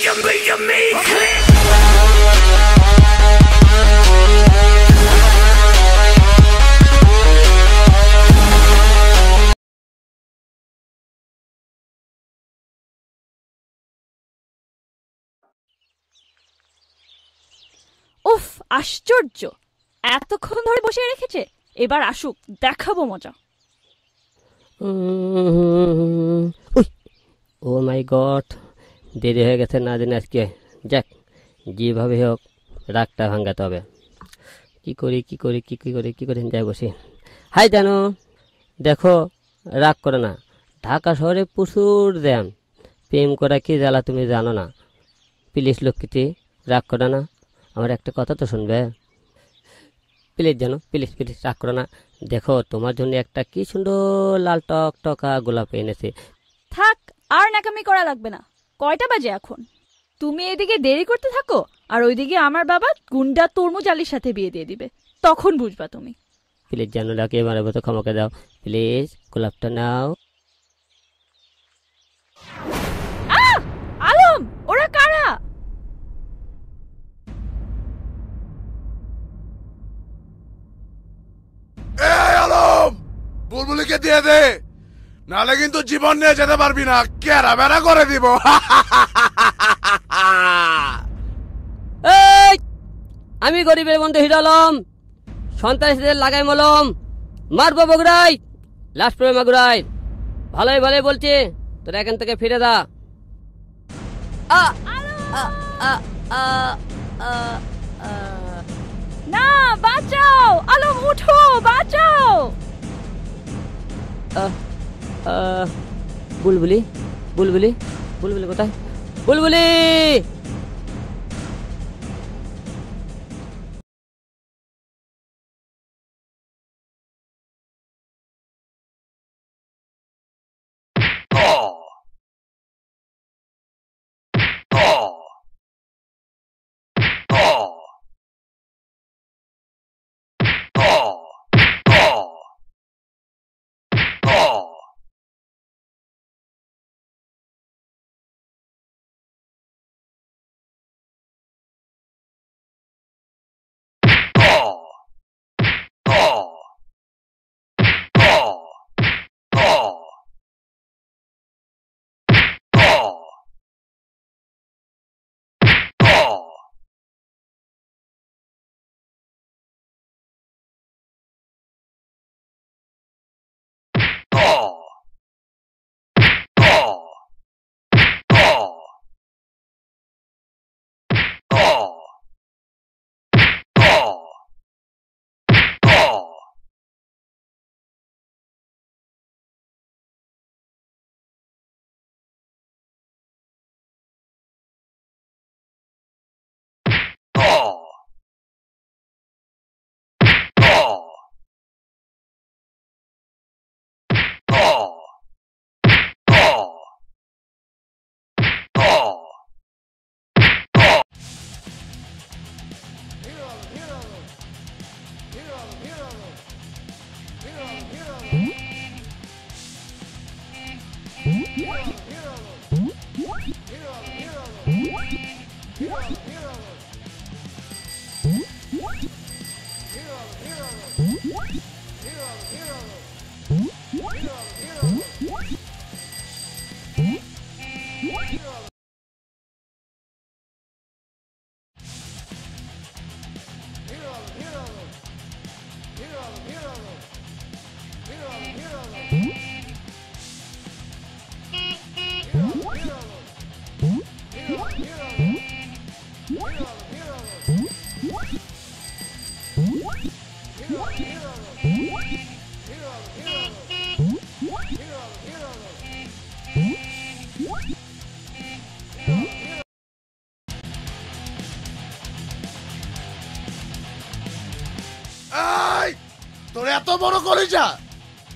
উফ, আশ্চর্য! এতক্ষণ ধরে বসে রেখেছে, এবার আসুক, দেখাবো মজা। ও মাই গড, দেরি হয়ে গেছে না জানি আজকে। যাক, যেভাবে হোক রাগটা ভাঙাতে হবে। কি করি যাই বসি। হাই জানো, দেখো, রাগ করে না। ঢাকা শহরে প্রচুর জ্যাম। প্রেম করা কি জ্বালা তুমি জানো না। প্লিজ লক্ষ্মীটি, রাগ করে না। আমার একটা কথা তো শুনবে প্লিজ, জানো, প্লিজ রাগ করো না। দেখো, তোমার জন্য একটা কি সুন্দর লাল টকা গোলাপ এনেছে। থাক, আর নাকামি করা লাগবে না। কয়টা বাজে এখন? তুমি এদিকে দেরি করতে থাকো, আর ওইদিকে আমার বাবা গুন্ডা তরমুজ আলীর সাথে বিয়ে দিয়ে দিবে, তখন বুঝবা তুমি। প্লিজ জানো, লাকে এবারে মতো ক্ষমাকে দাও। প্লিজ গোলাপটা নাও। আলম, ওরা কারা? আলম, বুলবুলিকে দিয়ে দে, নাহলে কিন্তু জীবন নিয়ে যেতে পারবি না। কেরা বেড়া করে দিব। আমি গরিবের বন্ধু হিরো আলম, সন্ত্রাসীদের লাগাই মলম, মারবো বগুড়াই, লাশ পড়ে মাগুরাই। ভালোই বলছি, তোরা এখান থেকে ফিরে যা। না, বাঁচাও! আলম, উঠো, বাঁচাও! বুলবুলি কোথায়? বুলবুলি! তোর এত বড় কলিজা,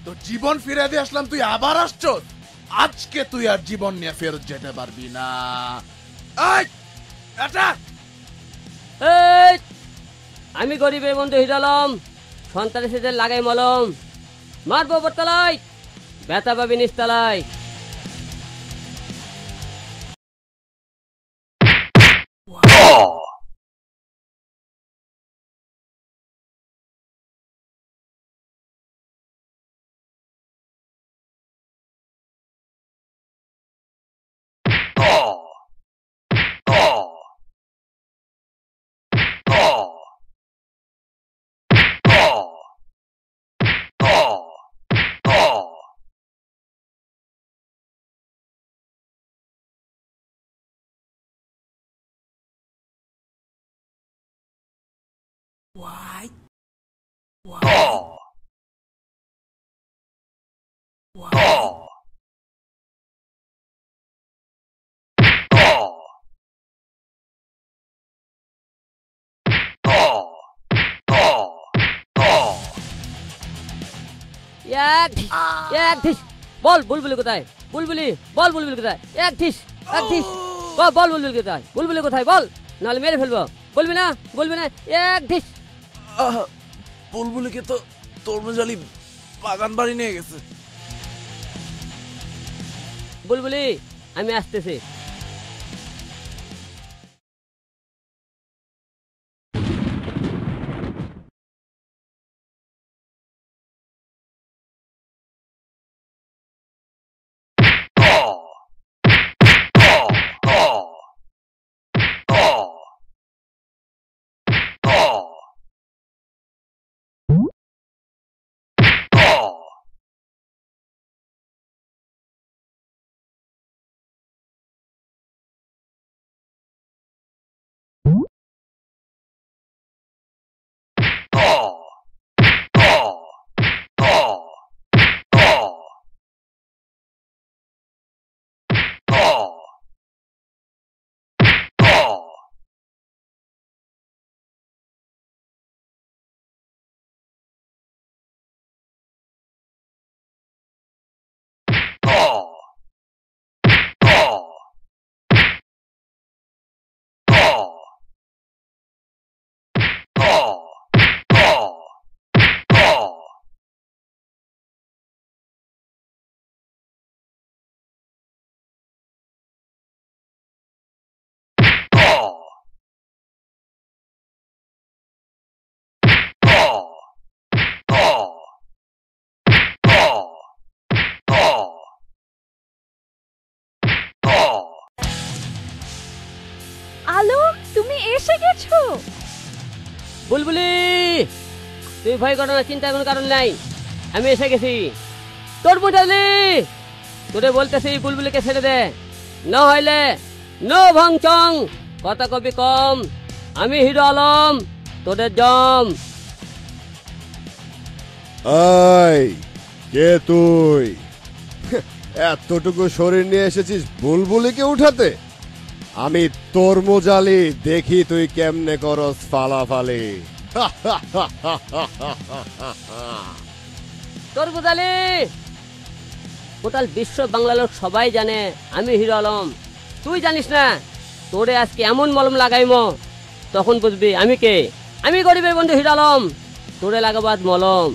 তোর জীবন ফিরে দিয়ে আসলাম, তুই আবার আসছ। আজকে তুই আর জীবন নিয়ে ফেরত যেতে পারবি না। আমি গরিবের বন্ধু হিরো আলম, সন্ত্রাসীদের লাগাই মলম, মারবো উপরতলায়, ব্যথা পাবি নিচতলায়। এক ঢিস, এক ঢিস। বল বুলবুলি কোথায়? বুলবুলি বল, বুলবুলি কোথায়? এক ঢিস, এক ঢিস। বল বল বুলবুলি কোথায়? বুলবুলি কোথায় বল, নাহলে মেরে ফেলবো। বলবি না, বলবি না? এক ঢিস। বুলবুলিকে তো তরমুজ আলী বাগান বাড়ি নিয়ে গেছে। বুলবুলি আমি আসতেছি। আলোক, তুমি এসে গেছো? বুলবুলি তুই ভয় করো না, চিন্তার কোনো কারণ নাই, আমি এসে গেছি। তরমুজ আলী তোরে বলতেছি বুলবুলিকে ছেড়ে দে, না হইলে নো ভংচং, কথা কবি কম, আমি হিরো আলম তোদের জম। আই কে তুই? এতটুকু শরীর নিয়ে এসেছিস বুলবুলিকে উঠাতে? আমি তরমুজ আলী, দেখি তুই কেমনে করস ফালাফালি। তরমুজ আলী টোটাল বিশ্ব বাংলা লোক সবাই জানে আমি হিরো আলম, তুই জানিস না? তোরে আজকে এমন মলম লাগাইমো তখন বুঝবি আমি কে। আমি গরিবের বন্ধু হিরো আলম, তোরে লাগাবাদ মলম।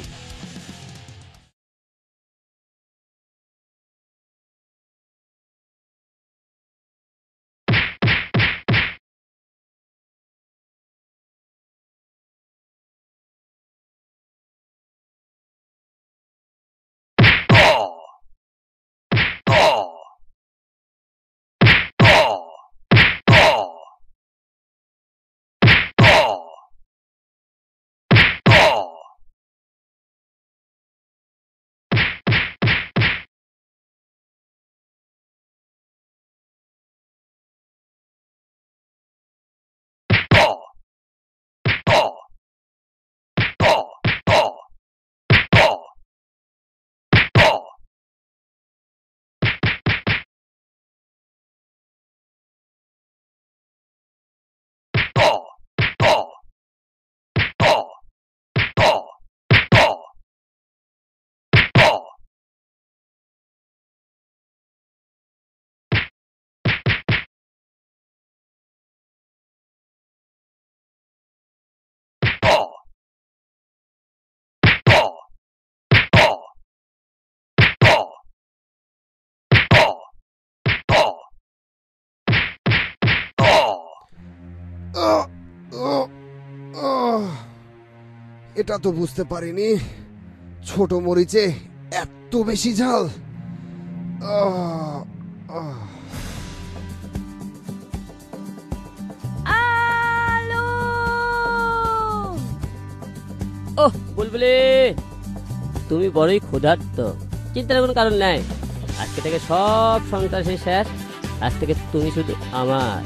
এটা তো বুঝতে পারিনি, ছোট মরিচে এত বেশি ঝাল। আলোক! ওহ বুলবুলি তুমি বড়ই ক্ষুধার্ত, চিন্তার কোনো কারণ নাই। আজকে থেকে সব সন্ত্রাসী শেষ, আজ থেকে তুমি শুধু আমার।